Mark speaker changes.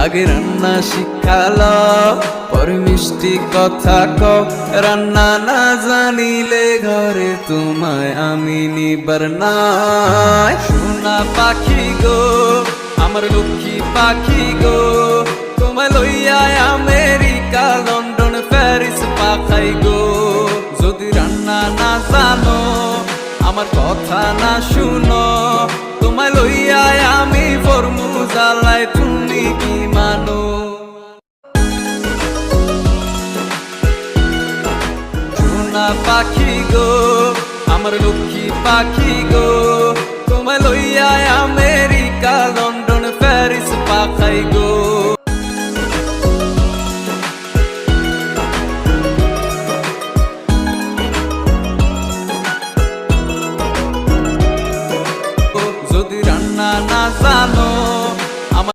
Speaker 1: আগে রান্না শিখালো পরে মিষ্টি কথা কও, রান্না না জানিলে ঘরে তোমায় আমি নিবার নাই। সোনা পাখি গো আমার লক্ষ্মী পাখি গো, তোমায় লইয়া আমেরিকা লন্ডন প্যারিস পাখাই গো। যদি রান্না না জানো আমার কথা না শুনো, তোমায় লইয়া আমি ফরমু জ্বালাই, তুমি কি মানো? সোনা পাখি গো আমার লক্ষ্মী পাখি গো, তোমায় লইয়া আমেরিকা লন্ডন প্যারিস পাখাই গো।